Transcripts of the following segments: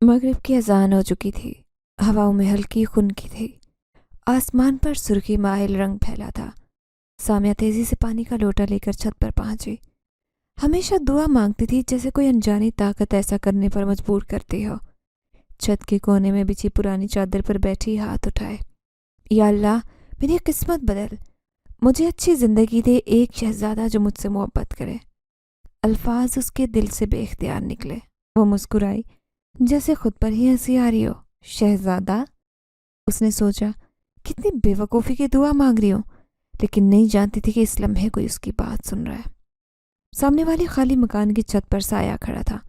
मगरिब की अजान हो चुकी थी। हवाओं में हल्की खुनकी थी। आसमान पर सुर्खी माहिल रंग फैला था। सामिया तेजी से पानी का लोटा लेकर छत पर पहुंची। हमेशा दुआ मांगती थी, जैसे कोई अनजानी ताकत ऐसा करने पर मजबूर करती हो। छत के कोने में बिछी पुरानी चादर पर बैठी हाथ उठाए। या अल्लाह, मेरी किस्मत बदल, मुझे अच्छी जिंदगी दे, एक शहजादा जो मुझसे मोहब्बत करे। अल्फाज उसके दिल से बेख्तियार निकले। वो मुस्कुराई, जैसे खुद पर ही हंसी आ रही हो। शहजादा, उसने सोचा, कितनी बेवकूफ़ी की दुआ मांग रही हूँ, लेकिन नहीं जानती थी कि इस लम्हे कोई उसकी बात सुन रहा है। सामने वाले खाली मकान की छत पर साया खड़ा था।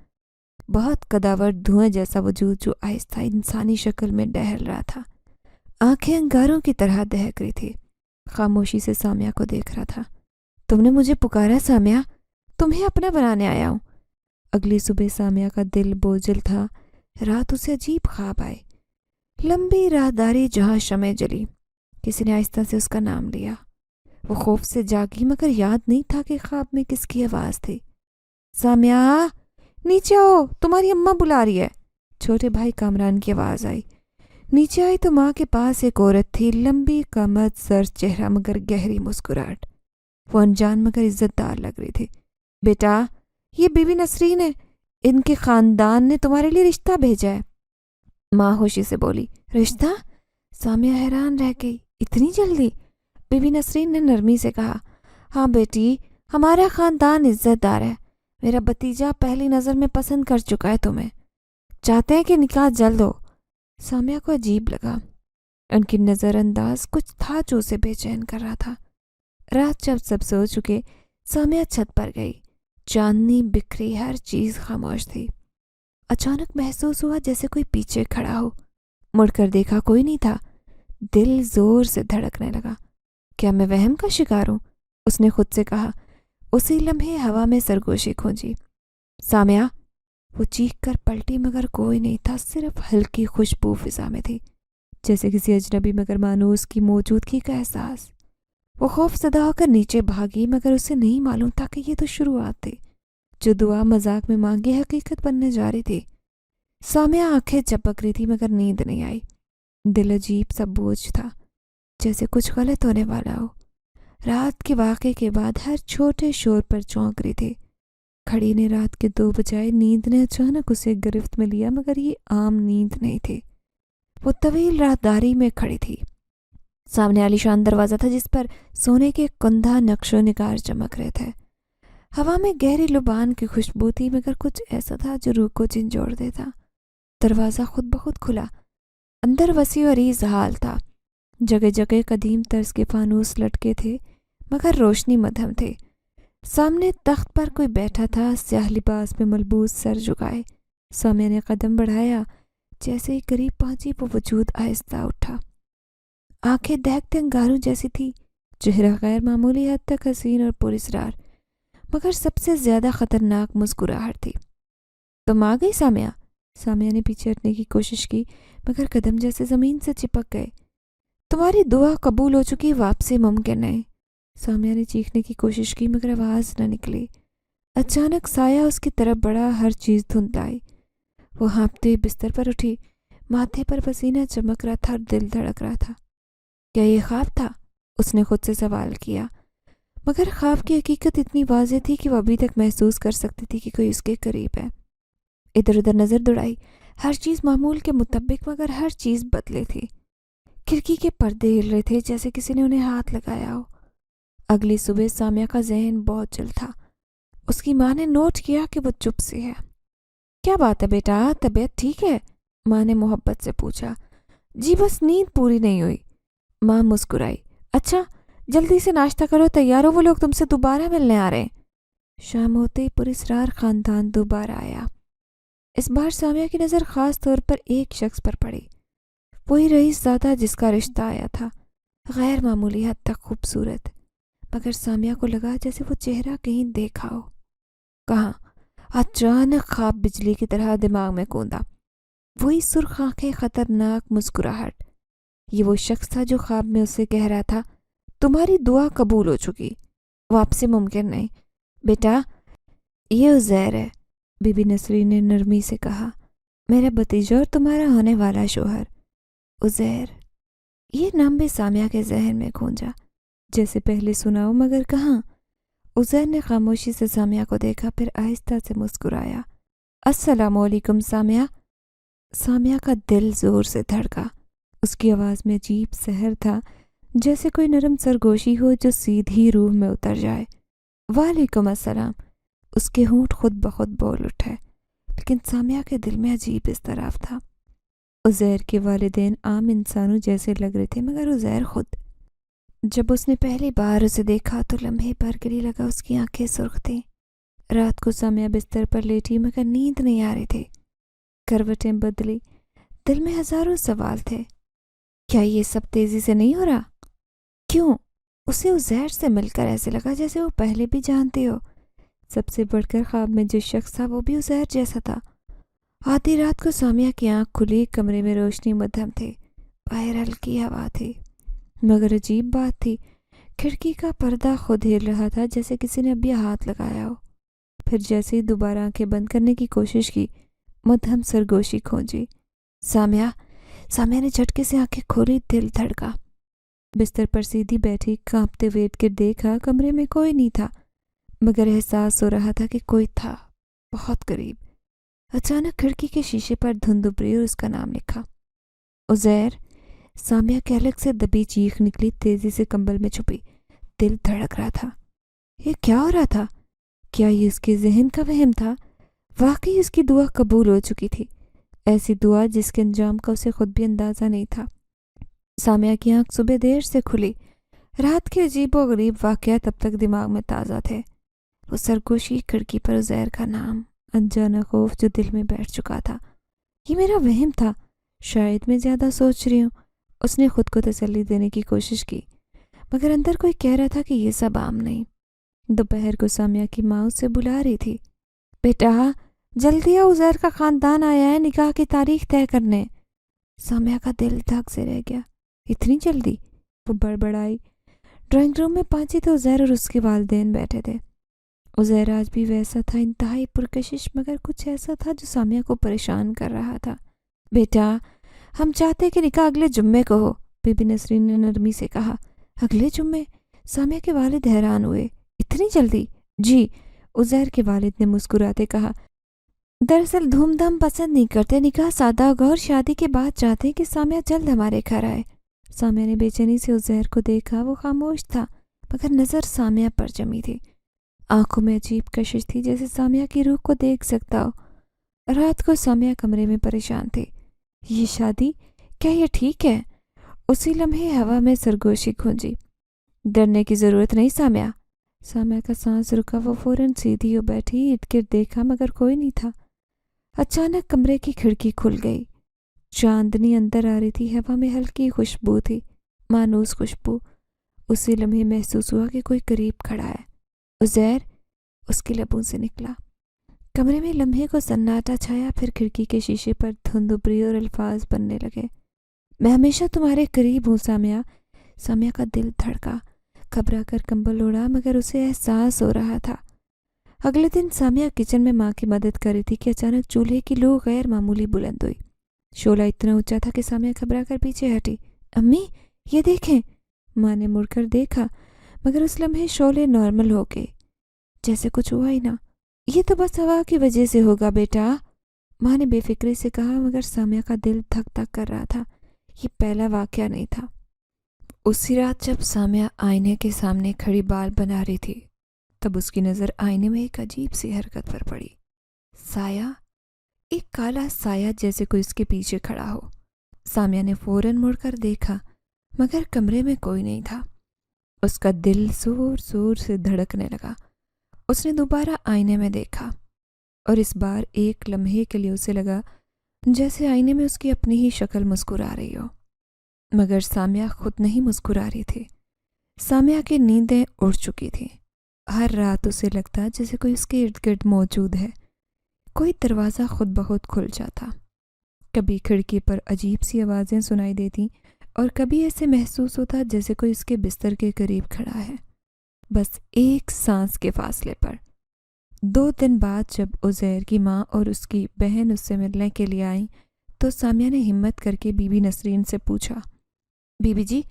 बहुत कदावर धुएं जैसा वजूद जो आहिस्ता इंसानी शक्ल में टहल रहा था। आंखें अंगारों की तरह दहक रही थी। खामोशी से सामिया को देख रहा था। तुमने मुझे पुकारा सामिया, तुम्हें अपना बनाने आया हूँ। अगली सुबह सामिया का दिल बोझिल था। रात उसे अजीब ख्वाब आए। लंबी राहदारी जहाँ शमें जली। किसी ने आहिस्ता से उसका नाम लिया। वो खौफ से जागी, मगर याद नहीं था कि ख्वाब में किसकी आवाज़ थी। सामिया, नीचे आओ, तुम्हारी अम्मा बुला रही है। छोटे भाई कामरान की आवाज़ आई। नीचे आई तो माँ के पास एक औरत थी, लंबी कमर, सर, चेहरा मगर गहरी मुस्कुराहट। वो अनजान मगर इज्जतदार लग रही थी। बेटा, ये बीबी नसरीन है, इनके खानदान ने तुम्हारे लिए रिश्ता भेजा है। माँ होशी से बोली। रिश्ता? सामिया हैरान रह गई। इतनी जल्दी? बीबी नसरीन ने नरमी से कहा, हाँ बेटी, हमारा खानदान इज्जतदार है। मेरा भतीजा पहली नज़र में पसंद कर चुका है तुम्हें। चाहते हैं कि निकाह जल्द हो। सामिया को अजीब लगा। उनकी नज़रअंदाज कुछ था जो उसे बेचैन कर रहा था। रात जब सब सो चुके, सामिया छत पर गई। चांदनी बिखरी, हर चीज़ खामोश थी। अचानक महसूस हुआ जैसे कोई पीछे खड़ा हो। मुड़कर देखा, कोई नहीं था। दिल जोर से धड़कने लगा। क्या मैं वहम का शिकार हूँ? उसने खुद से कहा। उसी लम्हे हवा में सरगोशी खोजी। सामिया, वो चीख कर पलटी, मगर कोई नहीं था। सिर्फ हल्की खुशबू फिजा में थी, जैसे किसी अजनबी मगर मानूस की मौजूदगी का एहसास। वो खौफजदा होकर नीचे भागी, मगर उसे नहीं मालूम था कि ये तो शुरुआत थी। जो दुआ मजाक में मांगी हकीकत बनने जा रही थी। सामिया आंखें झपक रही थी, मगर नींद नहीं आई। दिल अजीब सा बोझ था, जैसे कुछ गलत होने वाला हो। रात के वाक़े के बाद हर छोटे शोर पर चौंक रही थी। घड़ी ने रात के 2 बजाए। नींद ने अचानक उसे गिरफ्त में लिया, मगर ये आम नींद नहीं थी। वो तवील राहदारी में खड़ी थी। सामने आलीशान दरवाज़ा था, जिस पर सोने के कुंदा नक्शो निगार चमक रहे थे। हवा में गहरी लुबान की खुशबू थी, मगर कुछ ऐसा था जो रूह को झंझोड़ देता। दरवाज़ा खुद ब खुद खुला। अंदर वसी और अरीज़ हाल था। जगह जगह कदीम तर्ज के फानूस लटके थे, मगर रोशनी मध्यम थे। सामने तख्त पर कोई बैठा था, स्याह लिबास में मलबूस, सर झुकाए। सामिया ने कदम बढ़ाया। जैसे ही करीब पहुंची, वो वजूद आहिस्ता उठा। आंखें दहकते अंगारों जैसी थी। चेहरा गैर मामूली हद तक हसीन और पुरस्रार, मगर सबसे ज्यादा खतरनाक मुस्कुराहट थी। तुम आ गई सामिया? सामिया ने पीछे हटने की कोशिश की, मगर कदम जैसे जमीन से चिपक गए। तुम्हारी दुआ कबूल हो चुकी, वापसी मुमकिन नहीं। सामिया ने चीखने की कोशिश की, मगर आवाज न निकली। अचानक साया उसकी तरफ बढ़ा, हर चीज धुंधलाई। वो हाँफते बिस्तर पर उठी। माथे पर पसीना चमक रहा था और दिल धड़क रहा था। क्या ये ख्वाब था? उसने खुद से सवाल किया, मगर ख्वाब की हकीकत इतनी वाज़ेह थी कि वो अभी तक महसूस कर सकती थी कि कोई उसके करीब है। इधर उधर नज़र दौड़ाई। हर चीज़ मामूल के मुताबिक, मगर हर चीज़ बदली थी। खिड़की के पर्दे हिल रहे थे, जैसे किसी ने उन्हें हाथ लगाया हो। अगली सुबह सामिया का जहन बहुत जल था। उसकी माँ ने नोट किया कि वो चुप सी है। क्या बात है बेटा, तबीयत ठीक है? माँ ने मोहब्बत से पूछा। जी बस नींद पूरी नहीं हुई। माँ मुस्कुराई। अच्छा, जल्दी से नाश्ता करो, तैयार हो, वो लोग तुमसे दोबारा मिलने आ रहे हैं। शाम होते ही पुरस्रार खानदान दोबारा आया। इस बार सामिया की नज़र ख़ास तौर पर एक शख्स पर पड़ी। वही रईसज़ादा जिसका रिश्ता आया था। गैर मामूली हद तक खूबसूरत, मगर सामिया को लगा जैसे वो चेहरा कहीं देखा हो। कहाँ? अचानक ख्वाब बिजली की तरह दिमाग में कूदा। वही सुर्ख आंखें, खतरनाक मुस्कुराहट। ये वो शख्स था जो ख्वाब में उसे कह रहा था, तुम्हारी दुआ कबूल हो चुकी, वापसी मुमकिन नहीं। बेटा, ये उज़ैर है, बीबी नसरीन ने नरमी से कहा। میرا بھتیجا اور تمہارا ہونے والا شوہر عزیر۔ یہ نام بھی سامیہ کے ذہن میں گونجا، جیسے پہلے سنا ہو مگر کہاں۔ عزیر نے خاموشی سے سامیہ کو دیکھا، پھر آہستہ سے مسکرایا۔ السلام علیکم سامیہ۔ سامیہ کا دل زور سے دھڑکا۔ اس کی آواز میں عجیب سحر تھا، جیسے کوئی نرم سرگوشی ہو جو سیدھی روح میں اتر جائے۔ وعلیکم السلام۔ اس کے ہونٹ خود بخود بول اٹھے، لیکن سامیہ کے دل میں عجیب اضطراب تھا۔ عزیر کے والدین عام انسانوں جیسے لگ رہے تھے، مگر عزیر خود، جب اس نے پہلی بار اسے دیکھا تو لمحے بھر کے لیے لگا اس کی آنکھیں سرخ تھیں۔ رات کو سامیہ بستر پر لیٹی مگر نیند نہیں آ رہی تھی۔ کروٹیں بدلی، دل میں ہزاروں سوال تھے۔ کیا یہ سب تیزی سے نہیں ہو رہا؟ کیوں؟ اسے عزیر سے مل کر ایسے لگا جیسے وہ پہلے بھی جانتے ہو۔ سب سے بڑھ کر خواب میں جس شخص تھا وہ بھی عزیر جیسا تھا۔ آدھی رات کو سامیہ کی آنکھ کھلی، کمرے میں روشنی مدھم تھی، باہر ہلکی ہوا تھی، مگر عجیب بات تھی، کھڑکی کا پردہ خود ہل رہا تھا جیسے کسی نے ابھی ہاتھ لگایا ہو۔ پھر جیسے ہی دوبارہ آنکھیں بند کرنے کی کوشش کی، مدھم سرگوشی کھونجی۔ سامیہ نے جھٹکے سے آنکھیں کھولی، دل دھڑکا۔ بستر پر سیدھی بیٹھی کانپتے ہوئے ارد گرد دیکھا، کمرے میں کوئی نہیں تھا، مگر احساس ہو رہا تھا کہ کوئی تھا، بہت قریب۔ اچانک کھڑکی کے شیشے پر دھند ابھری اور اس کا نام لکھا، عزیر۔ سامیہ کے حلق سے دبی چیخ نکلی، تیزی سے کمبل میں چھپی، دل دھڑک رہا تھا۔ یہ کیا ہو رہا تھا؟ کیا یہ اس کے ذہن کا وہم تھا؟ واقعی اس کی دعا قبول ہو چکی تھی، ایسی دعا جس کے انجام کا اسے خود بھی اندازہ نہیں تھا۔ سامیہ کی آنکھ صبح دیر سے کھلی۔ رات کے عجیب و غریب واقعات اب تک دماغ میں تازہ تھے۔ وہ سرگوشی، کھڑکی پر عزیر کا نام، انجانا خوف جو دل میں بیٹھ چکا تھا۔ یہ میرا وہم تھا، شاید میں زیادہ سوچ رہی ہوں۔ اس نے خود کو تسلی دینے کی کوشش کی، مگر اندر کوئی کہہ رہا تھا کہ یہ سب عام نہیں۔ دوپہر کو سامیہ کی ماں اسے بلا رہی تھی۔ بیٹا جلدی آ، عزیر کا خاندان آیا ہے نکاح کی تاریخ طے کرنے۔ سامیہ کا دل دھک سے رہ گیا۔ اتنی جلدی؟ وہ بڑبڑائی۔ ڈرائنگ روم میں پہنچی تو عزیر اور اس کے والدین بیٹھے تھے۔ عزیر آج بھی ویسا تھا، انتہائی پرکشش، مگر کچھ ایسا تھا جو سامیہ کو پریشان کر رہا تھا۔ بیٹا ہم چاہتے کہ نکاح اگلے جمعے کو ہو، بی بی نسرین نے نرمی سے کہا۔ اگلے جمعے؟ سامیہ کے والد حیران ہوئے۔ اتنی جلدی؟ جی، عزیر کے والد نے مسکراتے کہا۔ دراصل دھوم دھام پسند نہیں کرتے، نکاح سادہ ہوگا اور شادی کے بعد چاہتے ہیں کہ سامیہ جلد ہمارے گھر آئے۔ سامیہ نے بے چینی سے عزیر کو دیکھا، وہ خاموش تھا، مگر نظر سامیہ پر جمی تھی۔ آنکھوں میں عجیب کشش تھی، جیسے سامیہ کی روح کو دیکھ سکتا ہو۔ رات کو سامیہ کمرے میں پریشان تھی۔ یہ شادی، کیا یہ ٹھیک ہے؟ اسی لمحے ہوا میں سرگوشی گونجی۔ ڈرنے کی ضرورت نہیں سامیہ۔ سامیہ کا سانس رکا، وہ فوراً سیدھی ہو بیٹھی، ارد گرد دیکھا مگر کوئی نہیں تھا۔ اچانک کمرے کی کھڑکی کھل گئی، چاندنی اندر آ رہی تھی، ہوا میں ہلکی خوشبو تھی، مانوس خوشبو۔ اسی لمحے محسوس ہوا کہ کوئی قریب کھڑا ہے۔ عزیر، اس کے لبوں سے نکلا۔ کمرے میں لمحے کو سناٹا چھایا، پھر کھڑکی کے شیشے پر دھند ابھری اور الفاظ بننے لگے، میں ہمیشہ تمہارے قریب ہوں سامیہ۔ سامیہ کا دل دھڑکا، گھبرا کر کمبل اڑا، مگر اسے احساس ہو رہا تھا۔ اگلے دن سامیہ کچن میں ماں کی مدد کر رہی تھی کہ اچانک چولہے کی لو غیر معمولی بلند ہوئی۔ شعلہ اتنا اونچا تھا کہ سامیہ گھبرا کر پیچھے ہٹی۔ امی یہ دیکھیں۔ ماں نے مڑ کر دیکھا، مگر اس لمحے شعلے نارمل ہو گئے، جیسے کچھ ہوا ہی نہ۔ یہ تو بس ہوا کی وجہ سے ہوگا بیٹا، ماں نے بے فکری سے کہا، مگر سامیہ کا دل دھک دھک کر رہا تھا۔ یہ پہلا واقعہ نہیں تھا۔ اسی رات جب سامیہ آئینے کے سامنے کھڑی بال بنا رہی تھی، تب اس کی نظر آئینے میں ایک عجیب سی حرکت پر پڑی۔ سایہ، ایک کالا سایہ جیسے کوئی اس کے پیچھے کھڑا ہو۔ سامیہ نے فوراً مڑ کر دیکھا، مگر کمرے میں کوئی نہیں تھا۔ اس کا دل زور زور سے دھڑکنے لگا۔ اس نے دوبارہ آئینے میں دیکھا، اور اس بار ایک لمحے کے لیے اسے لگا جیسے آئینے میں اس کی اپنی ہی شکل مسکرا رہی ہو، مگر سامیہ خود نہیں مسکرا رہی تھی۔ سامیہ کی نیندیں اڑ چکی تھیں۔ ہر رات اسے لگتا جیسے کوئی اس کے ارد گرد موجود ہے۔ کوئی دروازہ خود بخود کھل جاتا، کبھی کھڑکی پر عجیب سی آوازیں سنائی دیتی، اور کبھی ایسے محسوس ہوتا جیسے کوئی اس کے بستر کے قریب کھڑا ہے، بس ایک سانس کے فاصلے پر۔ 2 दिन बाद जब उज़ैर की माँ और उसकी बहन उससे मिलने के लिए आईं तो सामिया ने हिम्मत करके बीबी नसरीन से पूछा, बीबी जी,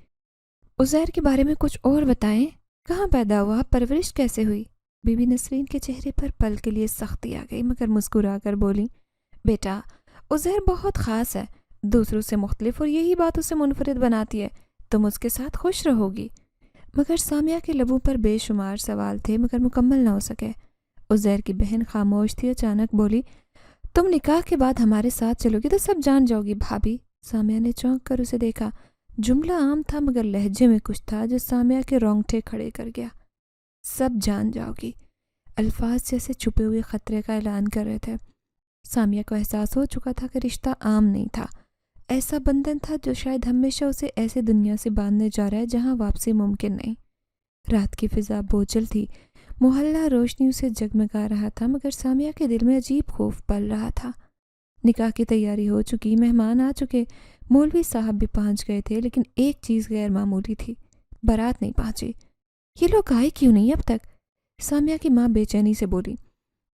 उज़ैर के बारे में कुछ और बताएं। कहाँ पैदा हुआ, परवरिश कैसे हुई? बीबी नसरीन के चेहरे पर पल के लिए सख्ती आ गई मगर मुस्कुरा कर बोली, बेटा, उज़ैर बहुत ख़ास है, दूसरों से मुख्तलिफ, और यही बात उसे मुनफरिद बनाती है। तुम उसके साथ खुश रहोगी। मगर सामिया के लबों पर बेशुमार सवाल थे मगर मुकम्मल ना हो सके। उज़ैर की बहन खामोश थी। अचानक बोली, तुम निकाह के बाद हमारे साथ चलोगी तो सब जान जाओगी भाभी। सामिया ने चौंक कर उसे देखा। जुमला आम था मगर लहजे में कुछ था जो सामिया के रोंगटे खड़े कर गया। सब जान जाओगी, अल्फाज जैसे छुपे हुए खतरे का ऐलान कर रहे थे। सामिया को एहसास हो चुका था कि रिश्ता आम नहीं था, ऐसा बंधन था जो शायद हमेशा उसे ऐसे दुनिया से बांधने जा रहा है जहां वापसी मुमकिन नहीं। रात की फिजा बोझल थी, मोहल्ला रोशनी से जगमगा रहा था मगर सामिया के दिल में अजीब खौफ पल रहा था। निकाह की तैयारी हो चुकी, मेहमान आ चुके, मौलवी साहब भी पहुंच गए थे, लेकिन एक चीज़ गैर मामूली थी, बारात नहीं पहुंची। ये लोग आए क्यों नहीं अब तक? सामिया की माँ बेचैनी से बोली,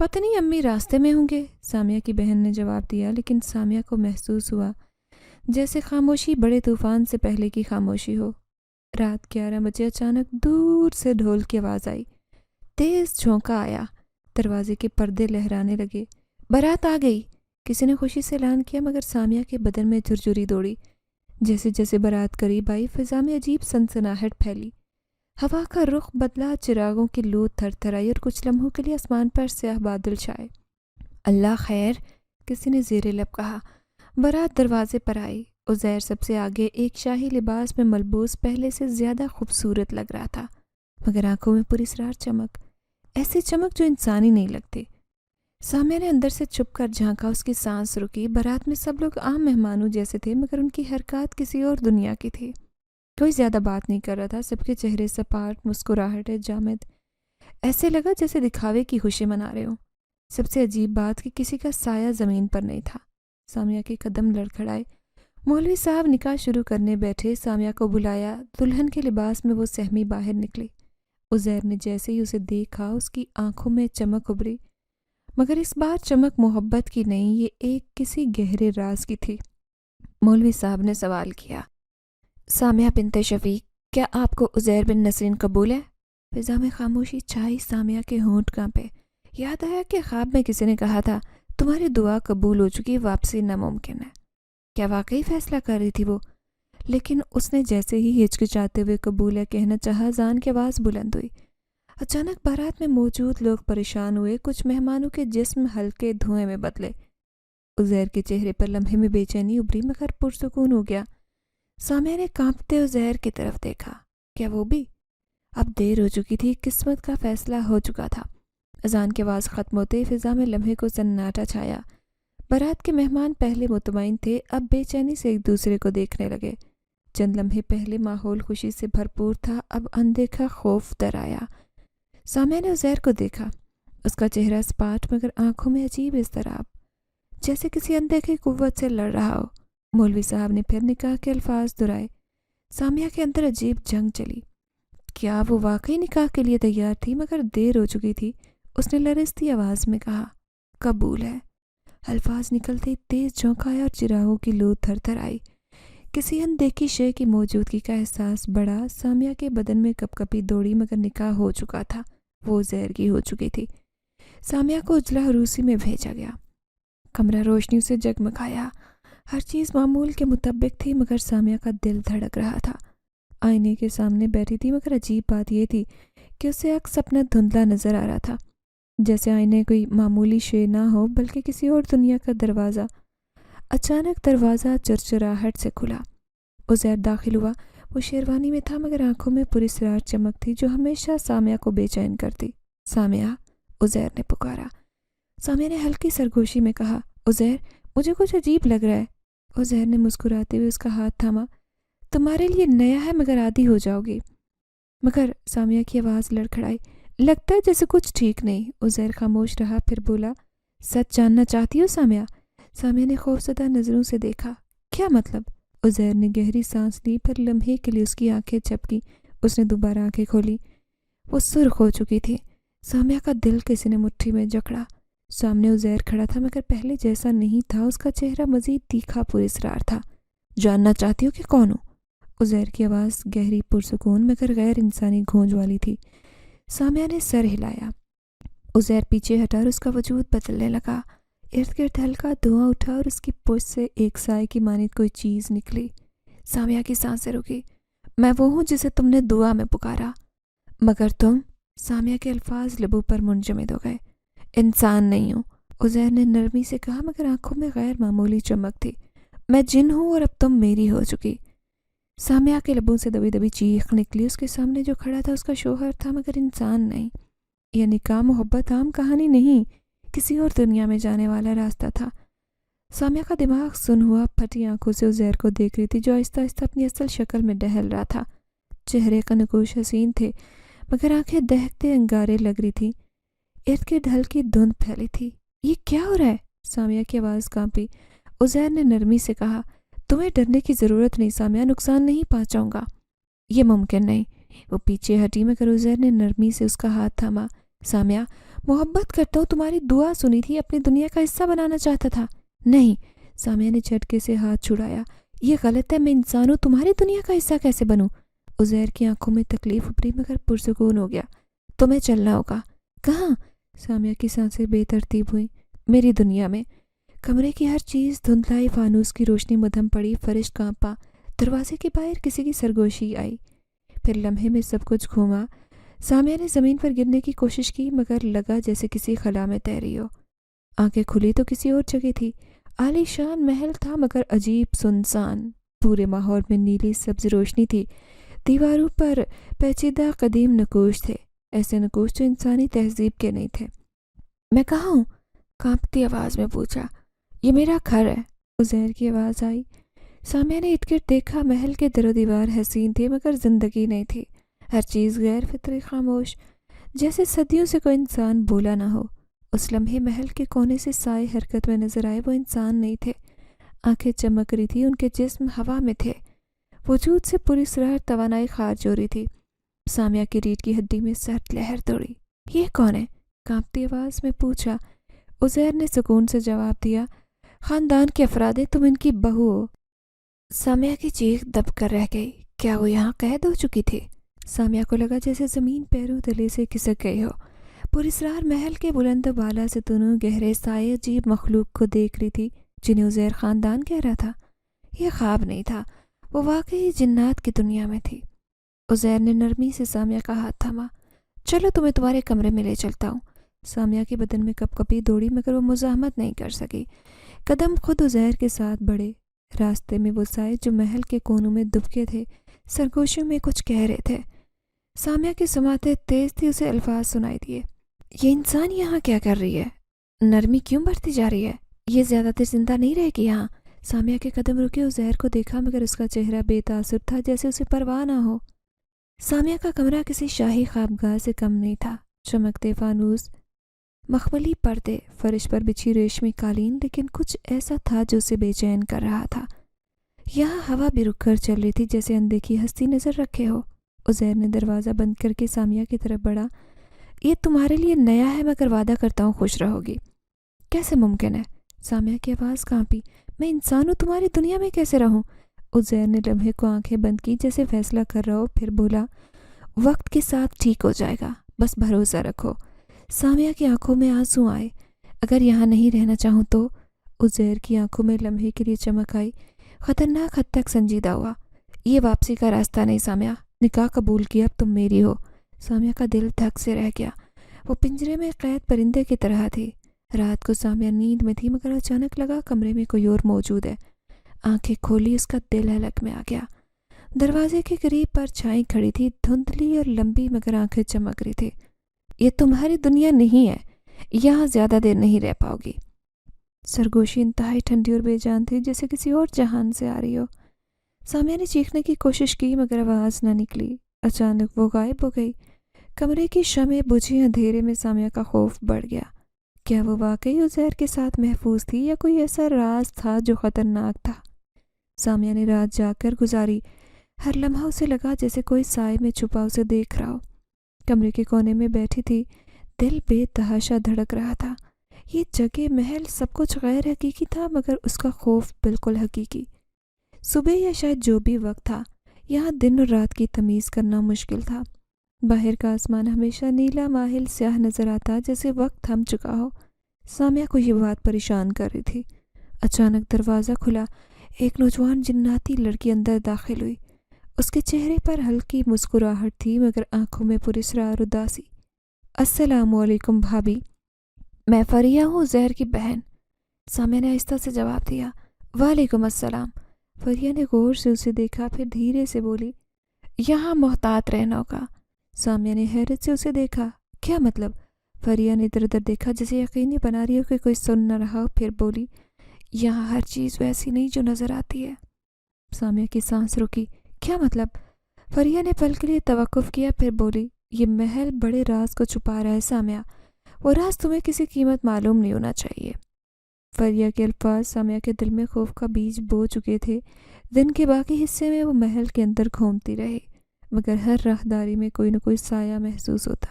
पता नहीं, अम्मी रास्ते में होंगे। सामिया की बहन ने जवाब दिया, लेकिन सामिया को महसूस हुआ जैसे खामोशी बड़े तूफान से पहले की खामोशी हो। रात 11 बजे अचानक दूर से ढोल की आवाज़ आई। तेज झोंका आया, दरवाजे के पर्दे लहराने लगे। बारात आ गई, किसी ने खुशी से ऐलान किया मगर सामिया के बदन में झुरझुरी दौड़ी। जैसे जैसे बारात करीब आई, फिजा में अजीब सनसनाहट फैली। हवा का रुख बदला, चिरागों की लू थरथराई और कुछ लम्हों के लिए आसमान पर स्याह बादल छाए। अल्लाह खैर, किसी ने ज़ेरे लब कहा। बारात दरवाजे पर आई। उज़ैर सबसे आगे एक शाही लिबास में मलबूस पहले से ज़्यादा खूबसूरत लग रहा था मगर आंखों में पुरस्रार चमक, ऐसी चमक जो इंसानी नहीं लगती। सामिया ने अंदर से छुप कर झांका, उसकी सांस रुकी। बारात में सब लोग आम मेहमानों जैसे थे मगर उनकी हरकत किसी और दुनिया की थी। कोई ज़्यादा बात नहीं कर रहा था, सबके चेहरे सपाट, मुस्कुराहट जामिद, ऐसे लगा जैसे दिखावे की खुशी मना रहे हो। सबसे अजीब बात कि किसी का साया ज़मीन पर नहीं था। सामिया के कदम लड़खड़ाए। मौलवी साहब निकाह शुरू करने बैठे। सामिया को बुलाया। दुल्हन के लिबास में वो सहमी बाहर निकली। उज़ैर ने जैसे ही उसे देखा, उसकी आंखों में चमक उभरी, मगर इस बार चमक मोहब्बत की नहीं, ये एक किसी गहरे राज की थी। मौलवी साहब ने सवाल किया, सामिया बिन्ते शफीक, क्या आपको उज़ैर बिन नसरीन कबूल है? फिजा में खामोशी छाई। सामिया के होंठ कांपे। याद आया कि ख्वाब में किसी ने कहा था, तुम्हारी दुआ कबूल हो चुकी, वापसी नामुमकिन है। क्या वाकई फैसला कर रही थी वो? लेकिन उसने जैसे ही हिचकिचाते हुए कबूल है कहना चाहा, जान की आवाज़ बुलंद हुई। अचानक बारात में मौजूद लोग परेशान हुए। कुछ मेहमानों के जिस्म हल्के धुएं में बदले। उज़ैर के चेहरे पर लम्हे में बेचैनी उभरी मगर पुरसुकून हो गया। सामिया ने कांपते उज़ैर की तरफ देखा। क्या वो भी? अब देर हो चुकी थी, किस्मत का फैसला हो चुका था। अजान की आवाज़ ख़त्म होते फिजा में लम्हे को सन्नाटा छाया। बारात के मेहमान पहले मुतमईन थे, अब बेचैनी से एक दूसरे को देखने लगे। चंद लम्हे पहले माहौल खुशी से भरपूर था, अब अनदेखा खौफ डर आया। सामिया ने उज़ैर को देखा। उसका चेहरा सपाट मगर आंखों में अजीब इज़्तिराब, जैसे किसी अनदेखी कुव्वत से लड़ रहा हो। मौलवी साहब ने फिर निकाह के अल्फाज दोहराए। सामिया के अंदर अजीब जंग चली। क्या वो वाकई निकाह के लिए तैयार थी? मगर देर हो चुकी थी। उसने लरजती आवाज़ में कहा, कबूल है। अल्फाज निकलते तेज झोंका आया और चिरागों की लू थरथर आई। किसी अनदेखी शय की मौजूदगी का एहसास बढ़ा। सामिया के बदन में कपकपी दौड़ी मगर निकाह हो चुका था, वो ज़हर की हो चुकी थी। सामिया को उजला रूसी में भेजा गया। कमरा रोशनी से जगमगाया। हर चीज़ मामूल के मुताबिक थी मगर सामिया का दिल धड़क रहा था। आईने के सामने बैठी थी मगर अजीब बात यह थी कि उसे अक्स अपना धुंधला नज़र आ रहा था, जैसे आईने कोई मामूली शे ना हो बल्कि किसी और दुनिया का दरवाज़ा। अचानक दरवाज़ा चरचराहट से खुला। उज़ैर दाखिल हुआ। वो शेरवानी में था मगर आंखों में पुरस्रार चमक थी जो हमेशा सामिया को बेचैन करती। सामिया, उज़ैर ने पुकारा। सामिया ने हल्की सरगोशी में कहा, उज़ैर, मुझे कुछ अजीब लग रहा है। उज़ैर ने मुस्कुराते हुए उसका हाथ थामा। तुम्हारे लिए नया है मगर आदी हो जाओगी। मगर सामिया की आवाज़ लड़खड़ाई। लगता है जैसे कुछ ठीक नहीं। उज़ैर खामोश रहा, फिर बोला, सच जानना चाहती हो सामिया? सामिया ने खौफज़दा नज़रों से देखा। क्या मतलब? उज़ैर ने गहरी सांस ली, फिर लम्हे के लिए उसकी आंखें झपकी। उसने दोबारा आंखें खोली। वो सुर्ख हो चुकी थी। सामिया का दिल किसी ने मुट्ठी में जकड़ा। सामने उज़ैर खड़ा था, मगर पहले जैसा नहीं था। उसका चेहरा मजीद तीखा पुरस्रार था। जानना चाहती हो कि कौन हूँ? उज़ैर की आवाज़ गहरी, पुरसुकून मगर गैर इंसानी गूंज वाली थी। सामिया ने सर हिलाया। उज़ैर पीछे हटा और उसका वजूद बदलने लगा। इर्द गिर्द हल्का धुआं उठा और उसकी पुश्त से एक साए की मानित कोई चीज़ निकली। सामिया की सांसें रुकी। मैं वो हूँ जिसे तुमने दुआ में पुकारा। मगर तुम? सामिया के अल्फाज लबों पर मुंजमद हो गए। इंसान नहीं हूँ, उज़ैर ने नरमी से कहा, मगर आंखों में गैर मामूली चमक थी। मैं जिन हूँ और अब तुम मेरी हो चुकी। सामिया के लबों से दबी दबी चीख निकली। उसके सामने जो खड़ा था उसका शोहर था, मगर इंसान नहीं। यह निकाह मोहब्बत आम कहानी नहीं, किसी और दुनिया में जाने वाला रास्ता था। सामिया का दिमाग सुन हुआ फटी आंखों से उज़ैर को देख रही थी, जो आहिस्ता आहिस्ता अपनी असल शक्ल में टहल रहा था। चेहरे का नकूश हसीन थे, मगर आंखें दहकते अंगारे लग रही थी। इर्द गिर्द हल्की धुंध फैली थी। ये क्या हो रहा है? सामिया की आवाज़ कांपी। उज़ैर ने नरमी से कहा, तुम्हें डरने की ज़रूरत नहीं सामिया, नुकसान नहीं पहुंचाऊंगा। ये मुमकिन नहीं। वो पीछे हटी, मगर उज़ैर ने नरमी से उसका हाथ थामा। सामिया, मोहब्बत करता हूँ, तुम्हारी दुआ सुनी थी, अपनी दुनिया का हिस्सा बनाना चाहता था। नहीं। सामिया ने झटके से हाथ छुड़ाया। ये गलत है, मैं इंसान हूँ, तुम्हारी दुनिया का हिस्सा कैसे बनूँ? उज़ैर की आंखों में तकलीफ उभरी, मगर पुरसुकून हो गया। तुम्हें चलना होगा। कहाँ? सामिया की सांसें बेतरतीब हुई। मेरी दुनिया में। कमरे की हर चीज़ धुंधलाई, फानूस की रोशनी मधम पड़ी, फर्श कांपा। दरवाजे के बाहर किसी की सरगोशी आई। फिर लम्हे में सब कुछ घूमा। सामिया ने ज़मीन पर गिरने की कोशिश की, मगर लगा जैसे किसी खला में तैरी हो। आंखें खुली तो किसी और जगह थी। आलीशान महल था, मगर अजीब सुनसान। पूरे माहौल में नीली सब्ज रोशनी थी। दीवारों पर पेचीदा कदीम नकूश थे, ऐसे नकूश जो इंसानी तहजीब के नहीं थे। मैं कहाँ हूँ? कांपती आवाज़ में पूछा। ये मेरा घर है, उज़ैर की आवाज़ आई। सामिया ने इर्द-गिर्द देखा। महल के दरो दीवार हसीन थे, मगर जिंदगी नहीं थी। हर चीज़ गैर फितरी, खामोश, जैसे सदियों से कोई इंसान बोला ना हो। उस लम्हे महल के कोने से साए हरकत में नजर आए। वो इंसान नहीं थे। आंखें चमक रही थी, उनके जिस्म हवा में थे। वजूद से पूरी सराहर तवानाई खारिज हो रही थी। सामिया की रीढ़ की हड्डी में सर्द लहर दौड़ी। ये कौन है? कांपती आवाज़ में पूछा। उज़ैर ने सुकून से जवाब दिया, ख़ानदान के अफराद हैं, तुम इनकी बहू हो। सामिया की चीख दब कर रह गई। क्या वो यहाँ कैद हो चुकी थी? सामिया को लगा जैसे ज़मीन पैरों तले से खिसक गई हो। पुरस्रार महल के बुलंद बाला से दोनों गहरे साए अजीब मखलूक को देख रही थी, जिन्हें उज़ैर ख़ानदान कह रहा था। यह ख्वाब नहीं था, वो वाकई जिन्नात की दुनिया में थी। उज़ैर ने नरमी से सामिया का हाथ थामा। चलो, तुम्हें तुम्हारे कमरे में ले चलता हूँ। सामिया के बदन में कपकपी दौड़ी, मगर वो मुज़ाहमत नहीं कर सकी। कदम खुद उज़ैर के साथ बढ़े। रास्ते में वो साए जो महल के कोनों में दुबके थे, सरगोशियों में कुछ कह रहे थे। सामिया की समाते तेज थी, उसे अल्फाज सुनाई दिए। ये इंसान यहाँ क्या कर रही है? नरमी क्यों बढ़ती जा रही है? ये ज़्यादा देर जिंदा नहीं रहेगी यहाँ। सामिया के कदम रुके। उज़ैर को देखा, मगर उसका चेहरा बेतासुर था, जैसे उसे परवाह ना हो। सामिया का कमरा किसी शाही ख्वाबगाह से कम नहीं था। चमकते फानूस, मखमली पर्दे, फर्श पर बिछी रेशमी कालीन, लेकिन कुछ ऐसा था जो उसे बेचैन कर रहा था। यहाँ हवा भी रुक कर चल रही थी, जैसे अनदेखी हस्ती नजर रखे हो। उज़ैर ने दरवाज़ा बंद करके सामिया की तरफ बढ़ा। ये तुम्हारे लिए नया है, मगर वादा करता हूँ खुश रहोगी। कैसे मुमकिन है? सामिया की आवाज़ कांपी। मैं इंसान हूँ, तुम्हारी दुनिया में कैसे रहूँ? उज़ैर ने लम्हे को आंखें बंद की, जैसे फैसला कर रहा हो, फिर बोला, वक्त के साथ ठीक हो जाएगा, बस भरोसा रखो। सामिया की आंखों में आंसू आए। अगर यहाँ नहीं रहना चाहूँ तो? उज़ैर की आंखों में लम्हे के लिए चमक आई। ख़तरनाक हद तक संजीदा हुआ। ये वापसी का रास्ता नहीं सामिया, निकाह कबूल किया, अब तुम मेरी हो। सामिया का दिल धक से रह गया। वो पिंजरे में कैद परिंदे की तरह थी। रात को सामिया नींद में थी, मगर अचानक लगा कमरे में कोई और मौजूद है। आंखें खोली, उसका दिल हलक में आ गया। दरवाजे के करीब परछाई खड़ी थी, धुंधली और लंबी, मगर आंखें चमक रही थी। ये तुम्हारी दुनिया नहीं है, यहाँ ज़्यादा देर नहीं रह पाओगी। सरगोशी इंतहाई ठंडी और बेजान थी, जैसे किसी और जहान से आ रही हो। सामिया ने चीखने की कोशिश की, मगर आवाज़ न निकली। अचानक वो गायब हो गई। कमरे की शमें बुझी। अंधेरे में सामिया का खौफ बढ़ गया। क्या वो वाकई उज़ैर के साथ महफूज थी, या कोई ऐसा राज था जो ख़तरनाक था? सामिया ने रात जाकर गुजारी। हर लम्हा उसे लगा जैसे कोई साए में छुपा उसे देख रहा हो। कमरे के कोने में बैठी थी, دل بے تحاشا دھڑک رہا تھا۔ یہ جگہ، محل، سب کچھ غیر حقیقی تھا، مگر اس کا خوف بالکل حقیقی۔ صبح یا شاید جو بھی وقت تھا، یہاں دن اور رات کی تمیز کرنا مشکل تھا۔ باہر کا آسمان ہمیشہ نیلا مائل سیاہ نظر آتا جیسے وقت تھم چکا ہو۔ سامیہ کو یہ بات پریشان کر رہی تھی۔ اچانک دروازہ کھلا، ایک نوجوان جناتی لڑکی اندر داخل ہوئی۔ اس کے چہرے پر ہلکی مسکراہٹ تھی، مگر آنکھوں میں پراسرار اداسی۔ السلام علیکم بھابھی، میں فریہ ہوں، زہر کی بہن، سامیہ نے آہستہ سے جواب دیا۔ وعلیکم السلام۔ فریہ نے غور سے اسے دیکھا، پھر دھیرے سے بولی، یہاں محتاط رہنا ہوگا۔ سامیہ نے حیرت سے اسے دیکھا۔ کیا مطلب؟ فریہ نے ادھر ادھر دیکھا جیسے یقینی بنا رہی ہو کہ کوئی سن نہ رہا ہو، پھر بولی، یہاں ہر چیز ویسی نہیں جو نظر آتی ہے۔ سامیہ کی سانس رکی۔ کیا مطلب؟ فریہ نے پل کے لیے توقف کیا، پھر بولی، یہ محل بڑے راز کو چھپا رہا ہے سامیہ، وہ راز تمہیں کسی قیمت معلوم نہیں ہونا چاہیے۔ فریہ کے الفاظ سامیہ کے دل میں خوف کا بیج بو چکے تھے۔ دن کے باقی حصے میں وہ محل کے اندر گھومتی رہی، مگر ہر راہداری میں کوئی نہ کوئی سایہ محسوس ہوتا۔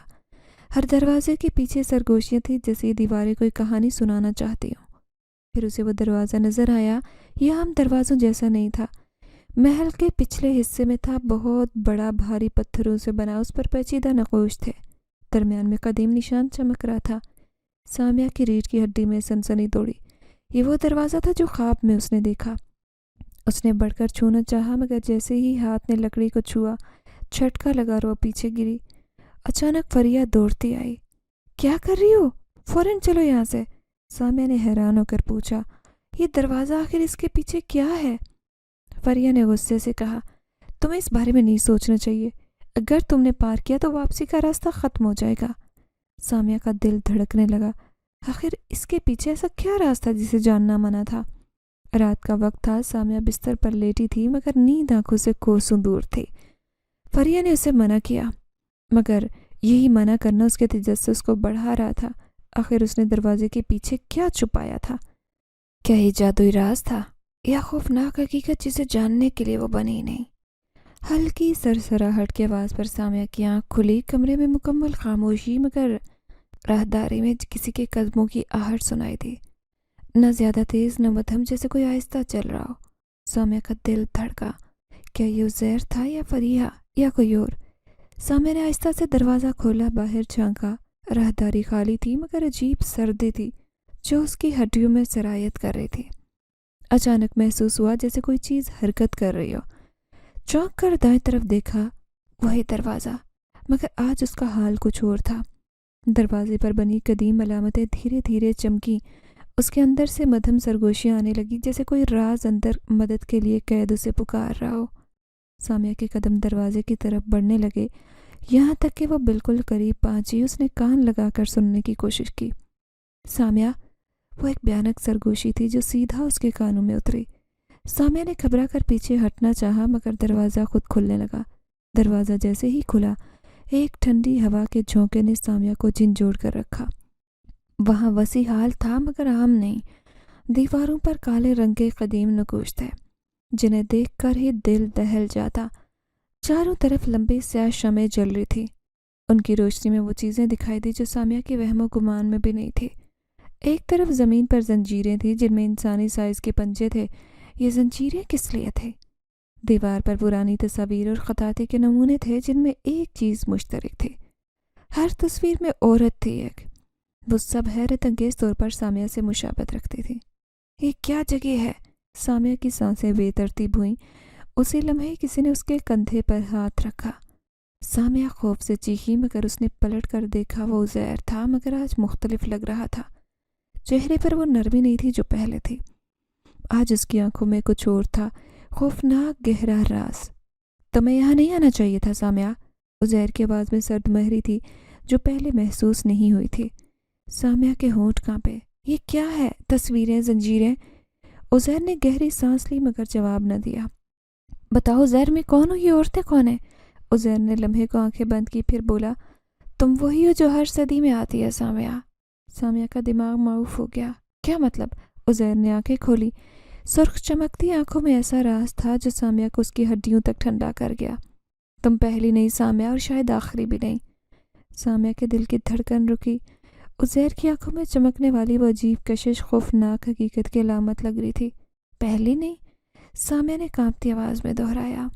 ہر دروازے کے پیچھے سرگوشیاں تھیں، جیسے یہ دیواریں کوئی کہانی سنانا چاہتی ہوں۔ پھر اسے وہ دروازہ نظر آیا۔ یہ عام دروازوں جیسا نہیں تھا۔ محل کے پچھلے حصے میں تھا، بہت بڑا، بھاری پتھروں سے بنا، اس پر پیچیدہ نقوش تھے۔ درمیان میں قدیم نشان چمک رہا تھا۔ سامیہ کی ریڑھ کی ہڈی میں سنسنی دوڑی۔ یہ وہ دروازہ تھا جو خواب میں اس نے دیکھا۔ اس نے بڑھ کر چھونا چاہا، مگر جیسے ہی ہاتھ نے لکڑی کو چھوا، جھٹکا لگا اور وہ پیچھے گری۔ اچانک فریہ دوڑتی آئی۔ کیا کر رہی ہو؟ فوراً چلو یہاں سے، سامیہ نے حیران ہو کر پوچھا۔ یہ دروازہ آخر اس کے پیچھے کیا ہے؟ فریہ نے غصے سے کہا، تمہیں اس بارے میں نہیں سوچنا چاہیے، اگر تم نے پار کیا تو واپسی کا راستہ ختم ہو جائے گا۔ سامیہ کا دل دھڑکنے لگا۔ آخر اس کے پیچھے ایسا کیا راز تھا جسے جاننا منع تھا؟ رات کا وقت تھا، سامیہ بستر پر لیٹی تھی، مگر نیند آنکھوں سے کوسوں دور تھی۔ فریہ نے اسے منع کیا، مگر یہی منع کرنا اس کے تجسس کو بڑھا رہا تھا۔ آخر اس نے دروازے کے پیچھے کیا چھپایا تھا؟ کیا یہ جادوئی راز تھا، یا خوفناک حقیقت جسے جاننے کے لیے وہ بنی نہیں؟ ہلکی سرسراہٹ کی آواز پر سامیہ کی آنکھ کھلی۔ کمرے میں مکمل خاموشی، مگر راہداری میں کسی کے قدموں کی آہٹ سنائی دی، نہ زیادہ تیز نہ مدھم، جیسے کوئی آہستہ چل رہا ہو۔ سامیہ کا دل دھڑکا۔ کیا یہ عزیر تھا، یا فریہ، یا کوئی اور؟ سامیہ نے آہستہ سے دروازہ کھولا، باہر جھانکا۔ راہداری خالی تھی، مگر عجیب سردی تھی جو اس کی ہڈیوں میں سرایت کر رہی تھی۔ اچانک محسوس ہوا جیسے کوئی چیز حرکت کر رہی ہو۔ چونک کر دائیں طرف دیکھا، وہی دروازہ، مگر آج اس کا حال کچھ اور تھا۔ دروازے پر بنی قدیم علامتیں دھیرے دھیرے چمکیں، اس کے اندر سے مدھم سرگوشیاں آنے لگی، جیسے کوئی راز اندر مدد کے لیے قید اسے پکار رہا ہو۔ سامیہ کے قدم دروازے کی طرف بڑھنے لگے، یہاں تک کہ وہ بالکل قریب پہنچی۔ اس نے کان لگا کر سننے کی کوشش کی۔ سامیہ، وہ ایک بھیانک سرگوشی تھی جو سیدھا اس کے کانوں میں اتری۔ سامیہ نے گھبرا کر پیچھے ہٹنا چاہا، مگر دروازہ خود کھلنے لگا۔ دروازہ جیسے ہی کھلا، ایک ٹھنڈی ہوا کے جھونکے نے سامیہ کو جھنجھوڑ کر رکھا۔ وہاں وسیع ہال تھا، مگر عام نہیں۔ دیواروں پر کالے رنگ کے قدیم نقوش تھے، جنہیں دیکھ کر ہی دل دہل جاتا۔ چاروں طرف لمبی سیاہ شمعیں جل رہی تھی۔ ان کی روشنی میں وہ چیزیں دکھائی دی جو سامیہ کے وہم و گمان میں بھی نہیں تھی۔ ایک طرف زمین پر زنجیریں تھیں جن میں انسانی سائز کے پنجے تھے۔ یہ زنجیریں کس لیے تھیں؟ دیوار پر پرانی تصاویر اور خطاطی کے نمونے تھے جن میں ایک چیز مشترک تھی، ہر تصویر میں عورت تھی ایک۔ وہ سب حیرت انگیز طور پر سامیہ سے مشابہت رکھتی تھی۔ یہ کیا جگہ ہے؟ سامیہ کی سانسیں بے ترتیب ہوئیں۔ اسی لمحے کسی نے اس کے کندھے پر ہاتھ رکھا۔ سامیہ خوف سے چیخی، مگر اس نے پلٹ کر دیکھا۔ وہ عزیر تھا، مگر آج مختلف لگ رہا تھا۔ چہرے پر وہ نرمی نہیں تھی جو پہلے تھی۔ آج اس کی آنکھوں میں کچھ اور تھا، خوفناک گہرا راز۔ تمہیں یہاں نہیں آنا چاہیے تھا سامیہ، عزیر کی آواز میں سرد مہری تھی جو پہلے محسوس نہیں ہوئی تھی۔ سامیہ کے ہونٹ کانپے۔ یہ کیا ہے؟ تصویریں، زنجیریں؟ عزیر نے گہری سانس لی مگر جواب نہ دیا۔ بتاؤ عزیر، میں کون ہوں؟ یہ عورتیں کون ہیں؟ عزیر نے لمحے کو آنکھیں بند کی، پھر بولا، تم وہی ہو جو ہر صدی میں آتی ہے سامیہ۔ سامیہ کا دماغ معوف ہو گیا۔ کیا مطلب؟ عزیر نے آنکھیں کھولی۔ سرخ چمکتی آنکھوں میں ایسا راز تھا جو سامیہ کو اس کی ہڈیوں تک ٹھنڈا کر گیا۔ تم پہلی نہیں سامیہ، اور شاید آخری بھی نہیں۔ सामिया के दिल की धड़कन रुकी। उज़ैर की आंखों में चमकने वाली वो अजीब कशिश खौफनाक हकीकत की अलामत लग रही थी। पहली नहीं, सामिया ने कांपती आवाज़ में दोहराया।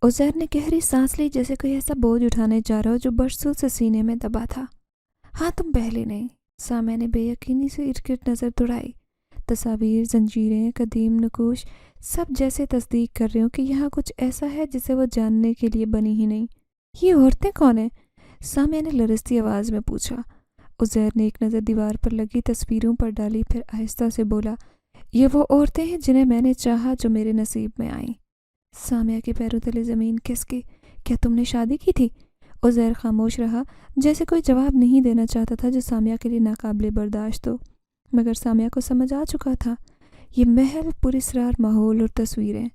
उज़ैर ने गहरी सांस ली, जैसे कोई ऐसा बोझ उठाने जा रहा हो जो बरसों से सीने में दबा था। हाँ, तुम पहली नहीं। सामिया ने बेयकीनी से इर्द-गिर्द नज़र दौड़ाई। तस्वीर, जंजीरें, कदीम नकूश, सब जैसे तस्दीक कर रहे हो कि यहाँ कुछ ऐसा है जिसे वो जानने के लिए बनी ही नहीं। ये औरतें कौन हैं? सामिया ने लरजती आवाज़ में पूछा। उज़ैर ने एक नज़र दीवार पर लगी तस्वीरों पर डाली, फिर आहिस्ता से बोला, ये वो औरतें हैं जिन्हें मैंने चाहा, जो मेरे नसीब में आईं। सामिया के पैरों तले ज़मीन खिसकी। क्या तुमने शादी की थी? उज़ैर खामोश रहा, जैसे कोई जवाब नहीं देना चाहता था जो सामिया के लिए नाकाबिले बर्दाश्त हो। मगर सामिया को समझ आ चुका था, ये महल, पुरस्रार माहौल और तस्वीरें।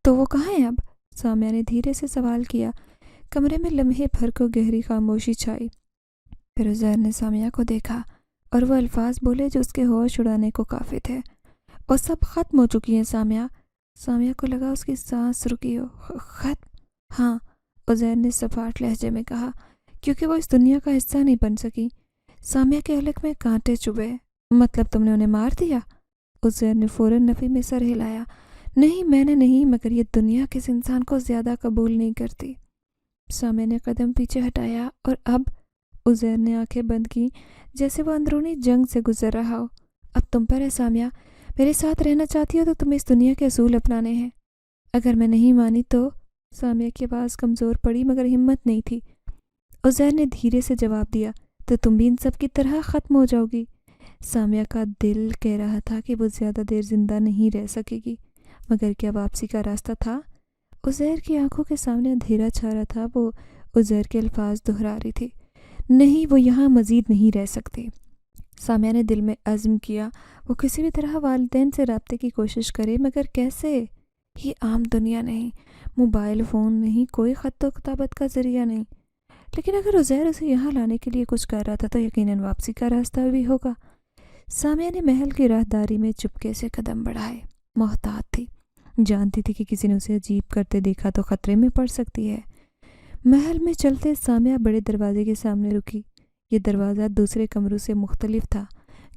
तो वो कहाँ हैं अब? सामिया ने धीरे से सवाल किया। कमरे में लम्हे भर को गहरी खामोशी छाई। फिर उज़ैर ने सामिया को देखा और वो अल्फाज बोले जो उसके होश उड़ाने को काफ़ी थे। और सब ख़त्म हो चुकी हैं सामिया। सामिया को लगा उसकी सांस रुकी हो। ख़त्म? हाँ, उज़ैर ने सपाट लहजे में कहा, क्योंकि वो इस दुनिया का हिस्सा नहीं बन सकी। सामिया के हलक में कांटे चुभे। मतलब तुमने उन्हें मार दिया? उज़ैर ने फ़ौरन नफ़ी में सर हिलाया। नहीं, मैंने नहीं, मगर ये दुनिया किस इंसान को ज़्यादा कबूल नहीं करती। सामिया ने कदम पीछे हटाया। और अब? उज़ैर ने आंखें बंद की, जैसे वो अंदरूनी जंग से गुजर रहा हो। अब तुम पर है सामिया। मेरे साथ रहना चाहती हो तो तुम्हें इस दुनिया के असूल अपनाने हैं। अगर मैं नहीं मानी तो? सामिया की आवाज़ कमज़ोर पड़ी, मगर हिम्मत नहीं थी। उज़ैर ने धीरे से जवाब दिया, तो तुम भी इन सब की तरह ख़त्म हो जाओगी। सामिया का दिल कह रहा था कि वो ज़्यादा देर जिंदा नहीं रह सकेगी, मगर क्या वापसी का रास्ता था? उज़ैर की आंखों के सामने अंधेरा छा रहा था। वो उज़ैर के अल्फाज दोहरा रही थी, नहीं, वो यहाँ मज़ीद नहीं रह सकती। सामिया ने दिल में अज़्म किया, वो किसी भी तरह वालिदैन से रब्ते की कोशिश करे, मगर कैसे? ये आम दुनिया नहीं, मोबाइल फ़ोन नहीं, कोई ख़त व किताबत का ज़रिया नहीं। लेकिन अगर उज़ैर उसे यहाँ लाने के लिए कुछ कर रहा था तो यकीनन वापसी का रास्ता भी होगा। सामिया ने महल की राहदारी में चुपके से कदम बढ़ाए। मोहतात थी, जानती थी कि किसी ने उसे अजीब करते देखा तो ख़तरे में पड़ सकती है। महल में चलते सामिया बड़े दरवाजे के सामने रुकी। ये दरवाज़ा दूसरे कमरों से मुख्तलिफ था,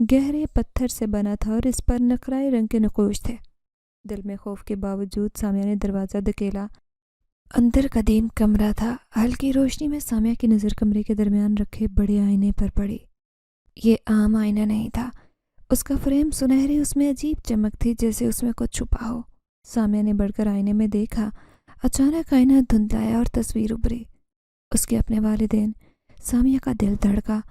गहरे पत्थर से बना था और इस पर नकराए रंग के नक़ूश थे। दिल में खौफ के बावजूद सामिया ने दरवाज़ा धकेला। अंदर कदीम कमरा था। हल्की रोशनी में सामिया की नज़र कमरे के दरमियान रखे बड़े आईने पर पड़ी। ये आम आईना नहीं था, उसका फ्रेम सुनहरी, उसमें अजीब चमक थी, जैसे उसमें कुछ छुपा हो। सामिया ने बढ़कर आईने में देखा। अचानक आईना धुंधलाया और तस्वीर उभरी, उसके अपने वालिदैन। सामिया का दिल धड़का।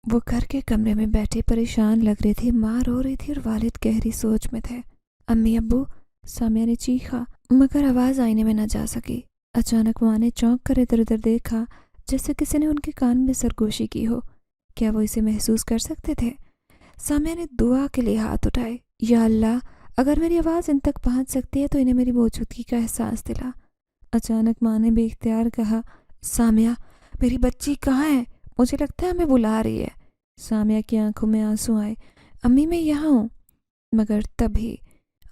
वो घर के कमरे में बैठे परेशान लग रही थी। माँ रो रही थी और वालिद गहरी सोच में थे। अम्मी, अब्बू, सामिया ने चीखा, मगर आवाज़ आईने में न जा सकी। अचानक माँ ने चौंक कर इधर उधर देखा, जैसे किसी ने उनके कान में सरगोशी की हो। क्या वो इसे महसूस कर सकते थे? सामिया ने दुआ के लिए हाथ उठाए, या अल्लाह, अगर मेरी आवाज़ इन तक पहुँच सकती है तो इन्हें मेरी मौजूदगी का एहसास दिला। अचानक माँ ने बेख्तियार कहा, सामिया, मेरी बच्ची कहाँ है? मुझे लगता है हमें बुला रही है। सामिया की आंखों में आंसू आए। अम्मी, मैं यहाँ हूँ। मगर तभी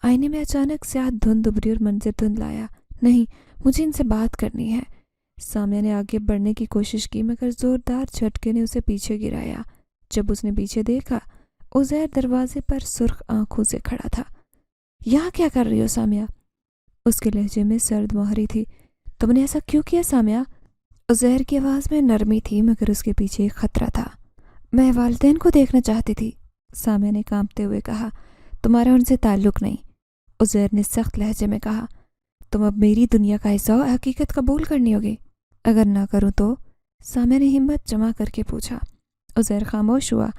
आईने में अचानक स्याह धुंध उभरी और मंजर धुंधलाया। नहीं, मुझे इनसे बात करनी है। सामिया ने आगे बढ़ने की कोशिश की, मगर ज़ोरदार झटके ने उसे पीछे गिराया। जब उसने पीछे देखा, उज़ैर दरवाजे पर सुर्ख आंखों से खड़ा था। यहाँ क्या कर रही हो सामिया? उसके लहजे में सर्द मोहरी थी। तुमने ऐसा क्यों किया सामिया? उज़ैर की आवाज़ में नरमी थी, मगर उसके पीछे एक ख़तरा था। मैं वालिदैन को देखना चाहती थी, सामिया ने कांपते हुए कहा। तुम्हारा उनसे ताल्लुक़ नहीं, उज़ैर ने सख्त लहजे में कहा। तुम अब मेरी दुनिया का हिस्सा हो, हकीकत कबूल करनी होगी। अगर ना करूँ तो? सामिया ने हिम्मत जमा करके पूछा। उज़ैर खामोश हुआ।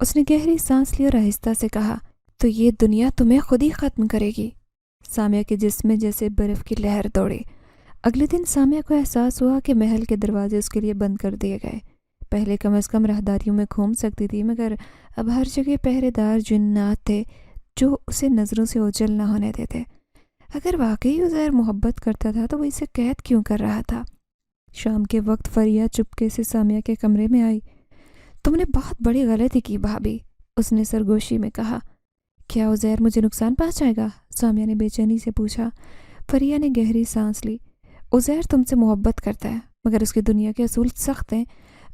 उसने गहरी सांस ली और आहिस्ता से कहा, तो ये दुनिया तुम्हें खुद ही ख़त्म करेगी। सामिया के जिस्म में जैसे बर्फ़ की लहर दौड़ी। अगले दिन सामिया को एहसास हुआ कि महल के दरवाजे उसके लिए बंद कर दिए गए। पहले कम से कम राहदारियों में घूम सकती थी, मगर अब हर जगह पहरेदार जिन्नात थे जो उसे नज़रों से ओझल न होने देते। अगर वाकई उज़ैर मोहब्बत करता था तो वो इसे कैद क्यों कर रहा था? शाम के वक्त फरिया चुपके से सामिया के कमरे में आई। तुमने बहुत बड़ी गलती की भाभी, उसने सरगोशी में कहा। क्या उज़ैर मुझे नुकसान पहुंचाएगा? सामिया ने बेचैनी से पूछा। फरिया ने गहरी सांस ली। उज़ैर तुमसे मोहब्बत करता है, मगर उसकी दुनिया के असूल सख्त हैं।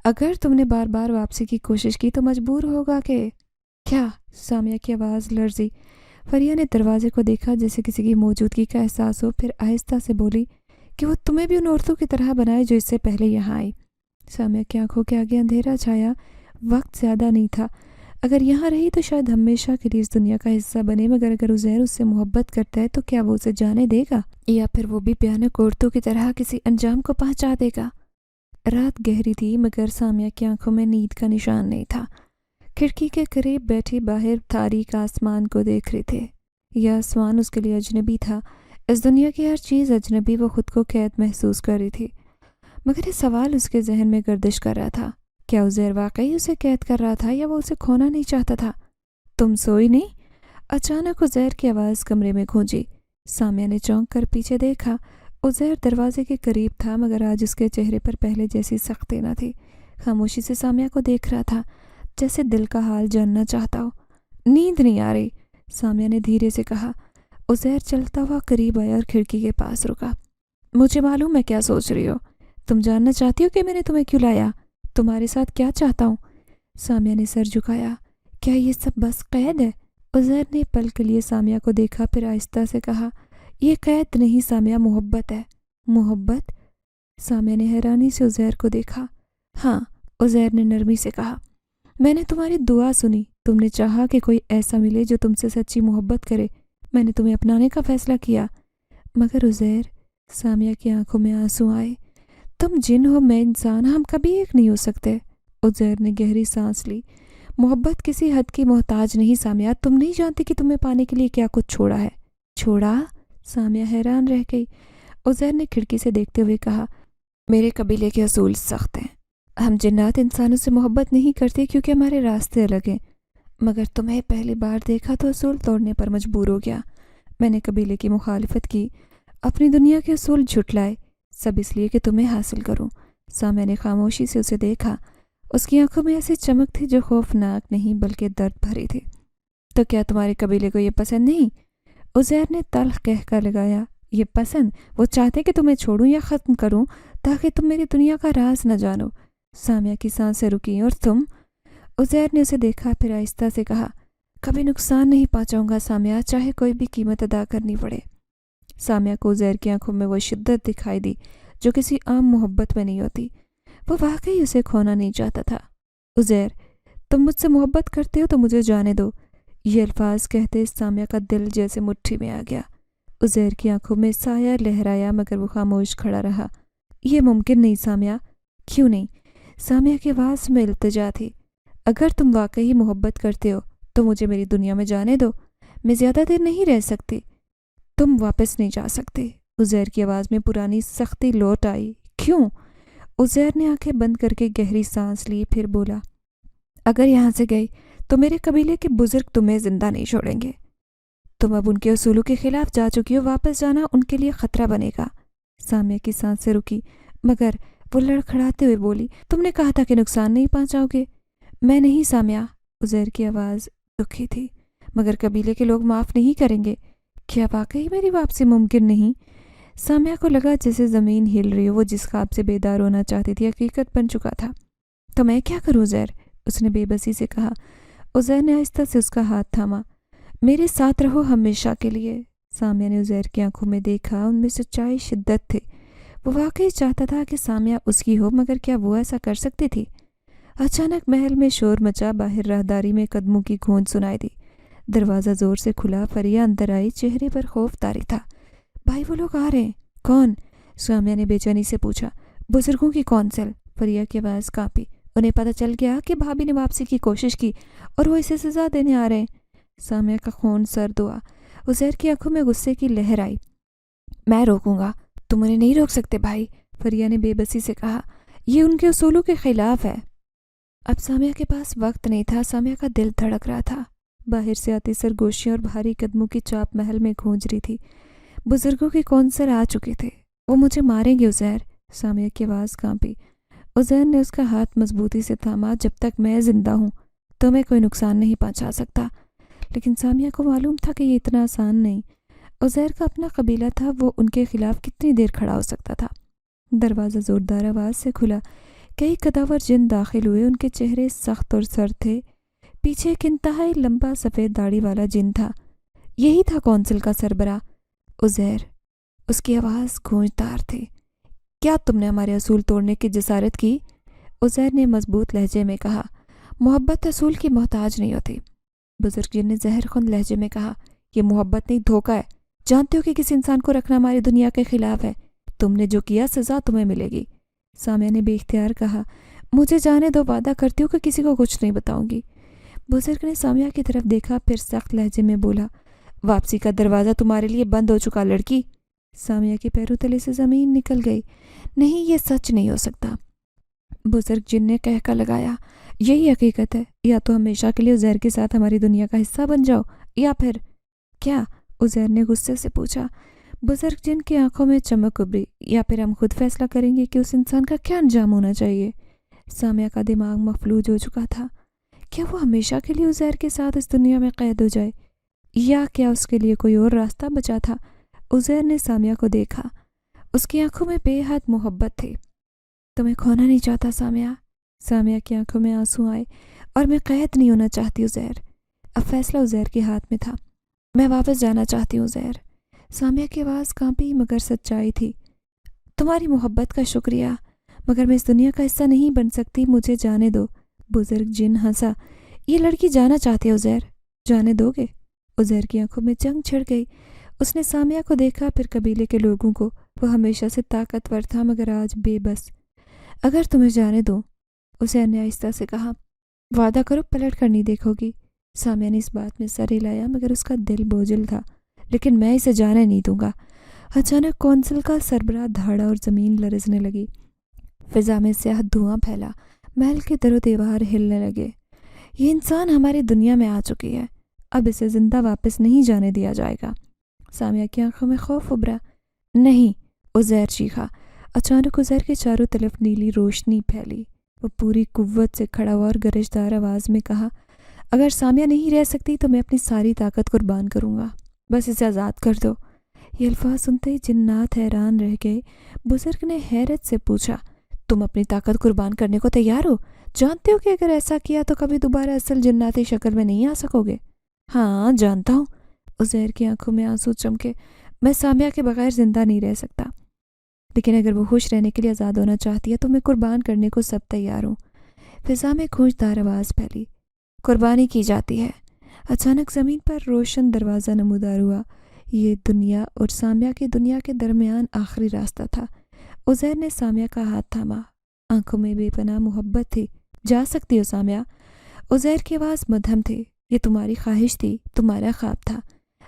اگر تم نے بار بار واپسی کی کوشش کی تو مجبور ہوگا کہ کیا؟ سامیہ کی آواز لرزی۔ فریہ نے دروازے کو دیکھا جیسے کسی کی موجودگی کا احساس ہو، پھر آہستہ سے بولی کہ وہ تمہیں بھی ان عورتوں کی طرح بنائے جو اس سے پہلے یہاں آئی۔ سامیہ کی آنکھوں کے آگے اندھیرا چھایا۔ وقت زیادہ نہیں تھا، اگر یہاں رہی تو شاید ہمیشہ کے لیے اس دنیا کا حصہ بنے، مگر اگر عزیر اس سے محبت کرتا ہے تو کیا وہ اسے جانے دے گا، یا پھر وہ بھی بھیانک عورتوں کی طرح کسی انجام کو پہنچا دے گا؟ رات گہری تھی مگر سامیہ کی آنکھوں میں نیند کا نشان نہیں تھا۔ کھڑکی کے قریب بیٹھی باہر تاریک آسمان کو دیکھ رہے تھے۔ یہ آسمان اس کے لیے اجنبی تھا، اس دنیا کی ہر چیز اجنبی۔ وہ خود کو قید محسوس کر رہی تھی، مگر یہ سوال اس کے ذہن میں گردش کر رہا تھا، کیا عزیر واقعی اسے قید کر رہا تھا یا وہ اسے کھونا نہیں چاہتا تھا؟ تم سوئی نہیں؟ اچانک عزیر کی آواز کمرے میں گونجی۔ سامیہ نے چونک کر پیچھے دیکھا۔ عزیر دروازے کے قریب تھا مگر آج اس کے چہرے پر پہلے جیسی سختی نہ تھی۔ خاموشی سے سامیہ کو دیکھ رہا تھا، جیسے دل کا حال جاننا چاہتا ہو۔ نیند نہیں آ رہی، سامیہ نے دھیرے سے کہا۔ عزیر چلتا ہوا قریب آیا اور کھڑکی کے پاس رکا۔ مجھے معلوم ہے کیا سوچ رہی ہو، تم جاننا چاہتی ہو کہ میں نے تمہیں کیوں لایا، تمہارے ساتھ کیا چاہتا ہوں؟ سامیہ نے سر جھکایا۔ کیا یہ سب بس قید ہے؟ عزیر نے پل کے لیے سامیہ کو دیکھا، پھر آہستہ سے کہا، یہ قید نہیں سامیہ، محبت ہے۔ محبت؟ سامیہ نے حیرانی سے عزیر کو دیکھا۔ ہاں، عزیر نے نرمی سے کہا، میں نے تمہاری دعا سنی، تم نے چاہا کہ کوئی ایسا ملے جو تم سے سچی محبت کرے، میں نے تمہیں اپنانے کا فیصلہ کیا۔ مگر عزیر، سامیہ کی آنکھوں میں آنسو آئے، تم جن ہو، میں انسان، ہم کبھی ایک نہیں ہو سکتے۔ عزیر نے گہری سانس لی۔ محبت کسی حد کی محتاج نہیں سامیہ، تم نہیں جانتی کہ تمہیں پانے کے لیے کیا کچھ چھوڑا ہے۔ چھوڑا؟ سامیہ حیران رہ گئی۔ عزیر نے کھڑکی سے دیکھتے ہوئے کہا، میرے قبیلے کے اصول سخت ہیں، ہم جنات انسانوں سے محبت نہیں کرتے کیونکہ ہمارے راستے الگ ہیں، مگر تمہیں پہلی بار دیکھا تو اصول توڑنے پر مجبور ہو گیا۔ میں نے قبیلے کی مخالفت کی، اپنی دنیا کے اصول جھٹلائے، سب اس لیے کہ تمہیں حاصل کروں۔ سامیہ نے خاموشی سے اسے دیکھا، اس کی آنکھوں میں ایسی چمک تھی جو خوفناک نہیں بلکہ درد بھری تھی۔ تو کیا تمہارے قبیلے کو یہ پسند نہیں؟ عزیر نے تلخ قہقہ لگایا۔ یہ پسند؟ وہ چاہتے کہ تمہیں چھوڑوں یا ختم کروں تاکہ تم میری دنیا کا راز نہ جانو۔ سامیہ کی سانسیں رکیں۔ اور تم؟ عزیر نے اسے دیکھا، پھر آہستہ سے کہا، کبھی نقصان نہیں پہنچاؤں گا سامیہ، چاہے کوئی بھی قیمت ادا کرنی پڑے۔ سامیہ کو عزیر کی آنکھوں میں وہ شدت دکھائی دی جو کسی عام محبت میں نہیں ہوتی۔ وہ واقعی اسے کھونا نہیں چاہتا تھا۔ عزیر، تم مجھ سے محبت کرتے ہو تو مجھے جانے دو۔ یہ الفاظ کہتے سامیہ کا دل جیسے مٹھی میں آ گیا۔ عزیر کی آنکھوں میں سایہ لہرایا مگر وہ خاموش کھڑا رہا۔ یہ ممکن نہیں سامیہ۔ کیوں نہیں؟ سامیہ کی آواز میں التجا تھی۔ اگر تم واقعی محبت کرتے ہو تو مجھے میری دنیا میں جانے دو، میں زیادہ دیر نہیں رہ سکتی۔ تم واپس نہیں جا سکتے۔ عزیر کی آواز میں پرانی سختی لوٹ آئی۔ کیوں؟ عزیر نے آنکھیں بند کر کے گہری سانس لی، پھر بولا، اگر یہاں سے گئی تو میرے قبیلے کے بزرگ تمہیں زندہ نہیں چھوڑیں گے۔ تم اب ان کے اصولوں کے خلاف جا چکی ہو، واپس جانا ان کے لیے خطرہ بنے گا۔ سامیہ کی سانسیں رکی مگر وہ لڑکھڑاتے ہوئے بولی، تم نے کہا تھا کہ نقصان نہیں پہنچاؤ گے۔ میں نہیں سامیہ۔ عزیر کی آواز دکھی تھی۔ مگر قبیلے کے لوگ معاف نہیں کریں گے۔ کیا واقعی میری واپسی ممکن نہیں؟ سامیہ کو لگا جیسے زمین ہل رہی ہو۔ وہ جس خواب سے بیدار ہونا چاہتی تھی حقیقت بن چکا تھا۔ تو میں کیا کروں عزیر؟ اس نے بے بسی سے کہا۔ عزیر نے آہستہ سے اس کا ہاتھ تھاما۔ میرے ساتھ رہو ہمیشہ کے لیے۔ سامیہ نے عزیر کی آنکھوں میں دیکھا، ان میں سچائی، شدت تھی۔ وہ واقعی چاہتا تھا کہ سامیہ اس کی ہو، مگر کیا وہ ایسا کر سکتی تھی؟ اچانک محل میں شور مچا، باہر راہداری میں قدموں کی گونج سنائی دی۔ دروازہ زور سے کھلا، فریہ اندر آئی، چہرے پر خوف طاری تھا۔ بھائی وہ لوگ آ رہے ہیں۔ کون؟ سامیہ نے بے چینی سے پوچھا۔ بزرگوں کی کونسل۔ فریہ کی آواز کانپی۔ انہیں پتہ چل گیا کہ بھابھی نے واپسی کی کوشش کی اور وہ اسے سزا دینے آ رہے ہیں۔ سامیہ کا خون سرد ہوا۔ عزیر کی آنکھوں میں غصے کی لہر آئی۔ میں روکوں گا، تم انہیں نہیں روک سکتے بھائی، فریہ نے بے بسی سے کہا۔ یہ ان کے اصولوں کے خلاف ہے۔ اب سامیہ کے پاس وقت نہیں تھا۔ سامیہ کا دل دھڑک رہا تھا۔ باہر سے آتی سرگوشیاں اور بھاری قدموں کی چاپ محل میں گونج رہی تھی۔ بزرگوں کی کونسل آ چکے تھے۔ وہ مجھے ماریں گے عزیر۔ سامیہ کی آواز کانپی۔ عزیر نے اس کا ہاتھ مضبوطی سے تھاما۔ جب تک میں زندہ ہوں تمہیں کوئی نقصان نہیں پہنچا سکتا۔ لیکن سامیہ کو معلوم تھا کہ یہ اتنا آسان نہیں۔ عزیر کا اپنا قبیلہ تھا، وہ ان کے خلاف کتنی دیر کھڑا ہو سکتا تھا؟ دروازہ زوردار آواز سے کھلا۔ कई कदावर जिन दाखिल हुए। उनके चेहरे सख्त और सर्द थे। पीछे एक इंतहाई लंबा सफ़ेद दाढ़ी वाला जिन था। यही था कौंसिल का सरबराह उज़ैर। उसकी आवाज़ गूंजदार थी। क्या तुमने हमारे असूल तोड़ने की जसारत की? उज़ैर ने मजबूत लहजे में कहा। मोहब्बत असूल की मोहताज नहीं होती। बुजुर्ग जिन ने जहरखुंद लहजे में कहा। ये मोहब्बत नहीं, धोखा है। जानते हो कि किसी इंसान को रखना हमारी दुनिया के खिलाफ है। तुमने जो किया सज़ा तुम्हें मिलेगी। सामिया ने बेख्तियार कहा। मुझे जाने दो, वादा करती हूँ कि किसी को कुछ नहीं बताऊंगी। बुजुर्ग ने सामिया की तरफ देखा, फिर सख्त लहजे में बोला, वापसी का दरवाज़ा तुम्हारे लिए बंद हो चुका लड़की। सामिया के पैरों तले से ज़मीन निकल गई। नहीं, ये सच नहीं हो सकता। बुजुर्ग जिन ने कहका लगाया। यही हकीकत है। या तो हमेशा के लिए उज़ैर के साथ हमारी दुनिया का हिस्सा बन जाओ, या फिर क्या? उज़ैर ने गुस्से से पूछा। बुजुर्ग जिन की आंखों में चमक उभरी। या फिर हम खुद फैसला करेंगे कि उस इंसान का क्या अंजाम होना चाहिए। सामिया का दिमाग मफलूज हो चुका था। क्या वो हमेशा के लिए उज़ैर के साथ इस दुनिया में कैद हो जाए, या क्या उसके लिए कोई और रास्ता बचा था? उज़ैर ने सामिया को देखा। उसकी आंखों में बेहद मोहब्बत थी। तुम्हें खोना नहीं चाहता सामिया। सामिया की आंखों में आंसू आए। और मैं कैद नहीं होना चाहती उज़ैर। अब फैसला उज़ैर के हाथ में था। मैं वापस जाना चाहती हूँ उज़ैर। सामिया की आवाज़ कांपी मगर सच्चाई थी। तुम्हारी मोहब्बत का शुक्रिया, मगर मैं इस दुनिया का हिस्सा नहीं बन सकती। मुझे जाने दो। बुजुर्ग जिन हंसा। ये लड़की जाना चाहती है उज़ैर, जाने दोगे? उज़ैर की आंखों में जंग छिड़ गई। उसने सामिया को देखा, फिर कबीले के लोगों को। वो हमेशा से ताकतवर था मगर आज बेबस। अगर तुम्हें जाने दो, उज़ैर ने आहिस्ता से कहा, वादा करो पलट कर नहीं देखोगी। सामिया ने इस बात में सर हिलाया मगर उसका दिल बोझिल था। लेकिन मैं इसे जाने नहीं दूंगा। अचानक कौंसिल का सरबराह दहाड़ा और ज़मीन लरजने लगी। फिजा में स्याह धुआं फैला। महल के दरो दीवार हिलने लगे। ये इंसान हमारी दुनिया में आ चुकी है। अब इसे जिंदा वापस नहीं जाने दिया जाएगा। सामिया की आंखों में खौफ उभरा। नहीं, उज़ैर चीखा। अचानक उज़ैर के चारों तरफ नीली रोशनी फैली। वो पूरी कुव्वत से खड़ा हुआ और गरजदार आवाज़ में कहा, अगर सामिया नहीं रह सकती तो मैं अपनी सारी ताकत कुर्बान करूँगा। बस इसे आज़ाद कर दो। ये अल्फाज सुनते ही जिन्नात हैरान रह गए। बुजुर्ग ने हैरत से पूछा, तुम अपनी ताकत कुर्बान करने को तैयार हो? जानते हो कि अगर ऐसा किया तो कभी दोबारा असल जिन्नाती शक्ल में नहीं आ सकोगे? हाँ, जानता हूँ। उज़ैर की आंखों में आंसू चमके। मैं सामिया के बगैर जिंदा नहीं रह सकता, लेकिन अगर वो खुश रहने के लिए आज़ाद होना चाहती है तो मैं कुर्बान करने को सब तैयार हूँ। फिजा में गूंजदार आवाज़ फैली। कुर्बानी की जाती है। अचानक ज़मीन पर रोशन दरवाज़ा नमूदार हुआ। ये दुनिया और सामिया की दुनिया के दरमियान आखिरी रास्ता था। उज़ैर ने सामिया का हाथ थामा। आंखों में बेपनाह मोहब्बत थी। जा सकती हो सामिया। उज़ैर की आवाज़ मध्यम थी। ये तुम्हारी ख्वाहिश थी, तुम्हारा ख्वाब था।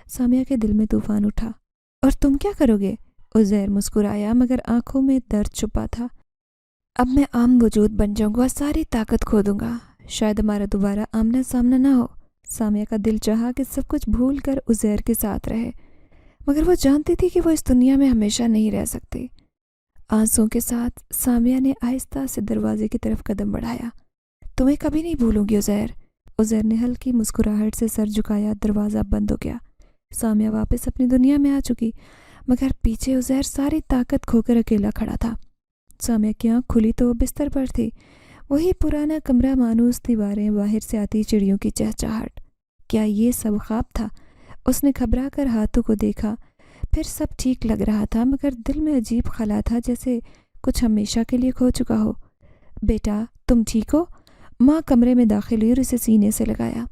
सामिया के दिल में तूफान उठा। और तुम क्या करोगे? उज़ैर मुस्कुराया मगर आंखों में दर्द छुपा था। अब मैं आम वजूद बन जाऊंगा, सारी ताकत खो दूंगा। शायद हमारा दोबारा आमना सामना ना हो। सामिया का दिल चाहा कि सब कुछ भूल कर उज़ैर के साथ रहे, मगर वो जानती थी कि वो इस दुनिया में हमेशा नहीं रह सकती। आंसुओं के साथ सामिया ने आहिस्ता से दरवाजे की तरफ कदम बढ़ाया। तुम्हें कभी नहीं भूलूंगी उज़ैर। उज़ैर ने हल्की मुस्कुराहट से सर झुकाया। दरवाज़ा बंद हो गया। सामिया वापस अपनी दुनिया में आ चुकी, मगर पीछे उज़ैर सारी ताकत खोकर अकेला खड़ा था। सामिया की आँख खुली तो वो बिस्तर पर थी। वही पुराना कमरा, मानूस दीवारें, बाहर से आती चिड़ियों की चहचहाट। क्या ये सब ख्वाब था? उसने घबरा कर हाथों को देखा। फिर सब ठीक लग रहा था मगर दिल में अजीब खला था, जैसे कुछ हमेशा के लिए खो चुका हो। बेटा, तुम ठीक हो? माँ कमरे में दाखिल हुई और उसे सीने से लगाया।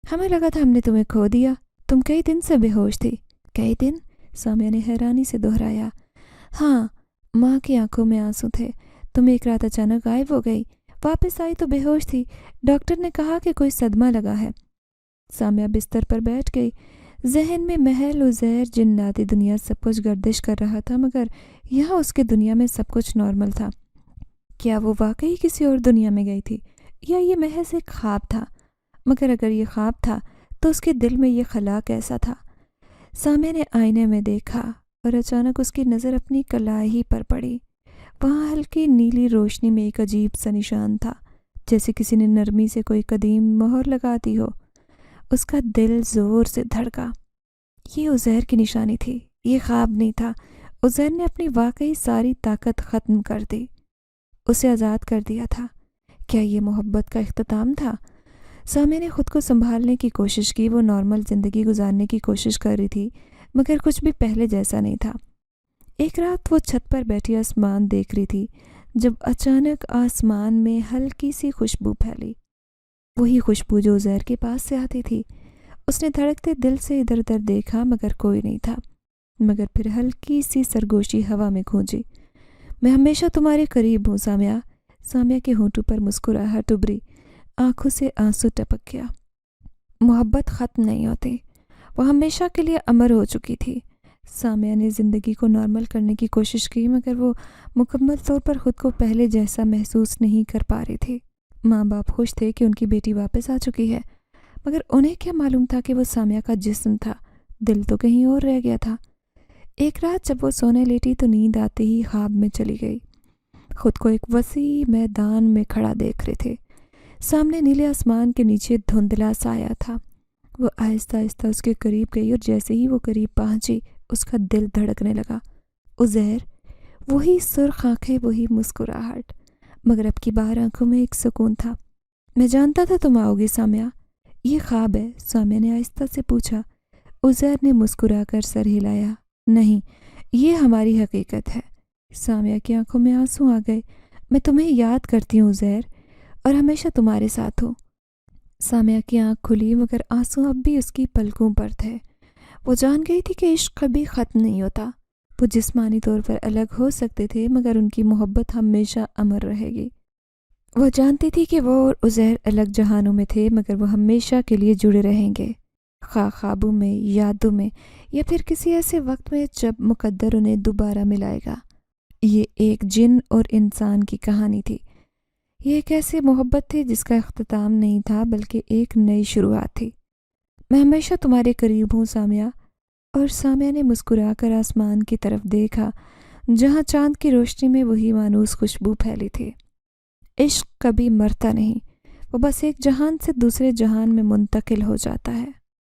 हमें लगा था हमने तुम्हें खो दिया। तुम कई दिन से बेहोश थी। कई दिन? सामिया ने हैरानी से दोहराया। हाँ, माँ की आंखों में आंसू थे। तुम एक रात अचानक गायब हो गई। वापस आई तो बेहोश थी। डॉक्टर ने कहा कि कोई सदमा लगा है। सामिया बिस्तर पर बैठ गई। जहन में महल, उज़ैर, जिन्नाती दुनिया, सब कुछ गर्दिश कर रहा था मगर यहाँ उसके दुनिया में सब कुछ नॉर्मल था। क्या वो वाकई किसी और दुनिया में गई थी या ये महज एक ख्वाब था? मगर अगर ये ख्वाब था तो उसके दिल में ये खला कैसा था? सामिया ने आईने में देखा और अचानक उसकी नज़र अपनी कलाई पर पड़ी। वहाँ हल्की नीली रोशनी में एक अजीब सा निशान था, जैसे किसी ने नरमी से कोई कदीम मोहर लगा दी हो। उसका दिल ज़ोर से धड़का। ये उज़ैर की निशानी थी, ये ख्वाब नहीं था। उज़ैर ने अपनी वाकई सारी ताकत ख़त्म कर दी। उसे आज़ाद कर दिया था। क्या ये मोहब्बत का इख्तिताम था? सामिया ने खुद को संभालने की कोशिश की। वो नॉर्मल ज़िंदगी गुजारने की कोशिश कर रही थी, मगर कुछ भी पहले जैसा नहीं था। एक रात वो छत पर बैठी आसमान देख रही थी, जब अचानक आसमान में हल्की सी खुशबू फैली। वही खुशबू जो उज़ैर के पास से आती थी। उसने धड़कते दिल से इधर उधर देखा, मगर कोई नहीं था। मगर फिर हल्की सी सरगोशी हवा में गूंजी। मैं हमेशा तुम्हारे करीब हूँ सामिया। सामिया के होंठों पर मुस्कुराहट उभरी, आंखों से आंसू टपक गया। मोहब्बत ख़त्म नहीं होती, वो हमेशा के लिए अमर हो चुकी थी। सामिया ने ज़िंदगी को नॉर्मल करने की कोशिश की, मगर वो मुकम्मल तौर पर ख़ुद को पहले जैसा महसूस नहीं कर पा रही थी। माँ बाप खुश थे कि उनकी बेटी वापस आ चुकी है, मगर उन्हें क्या मालूम था कि वो सामिया का जिस्म था, दिल तो कहीं और रह गया था। एक रात जब वो सोने लेटी तो नींद आते ही ख्वाब में चली गई। खुद को एक वसी मैदान में खड़ा देख रहे थे। सामने नीले आसमान के नीचे धुंधला साया था। वो आहिस्ता आहिस्ता उसके करीब गई और जैसे ही वो करीब पहुंची, उसका दिल धड़कने लगा। उज़ैर, वही सुर्ख आंखें, वही मुस्कुराहट, मगर अब की बार आंखों में एक सुकून था। मैं जानता था तुम आओगी सामिया। ये ख्वाब है? सामिया ने आहिस्ता से पूछा। उज़ैर ने मुस्कुराकर सर हिलाया। नहीं, ये हमारी हकीकत है। सामिया की आंखों में आंसू आ गए। मैं तुम्हें याद करती हूँ उज़ैर, और हमेशा तुम्हारे साथ हूँ। सामिया की आंख खुली, मगर आंसू अब भी उसकी पलकों पर थे। वो जान गई थी कि इश्क कभी ख़त्म नहीं होता। वो जिस्मानी तौर पर अलग हो सकते थे, मगर उनकी मोहब्बत हमेशा अमर रहेगी। वो जानती थी कि वो और उज़ैर अलग जहानों में थे, मगर वो हमेशा के लिए जुड़े रहेंगे, ख्वाबों में, यादों में, या फिर किसी ऐसे वक्त में जब मुकद्दर उन्हें दोबारा मिलाएगा। ये एक जिन और इंसान की कहानी थी। ये एक ऐसी मोहब्बत थी जिसका इख्तिताम नहीं था, बल्कि एक नई शुरुआत थी। मैं हमेशा तुम्हारे करीब हूँ सामिया। और सामिया ने मुस्कुराकर आसमान की तरफ देखा, जहाँ चांद की रोशनी में वही मानूस खुशबू फैली थी। इश्क कभी मरता नहीं, वो बस एक जहान से दूसरे जहान में मुंतकिल हो जाता है।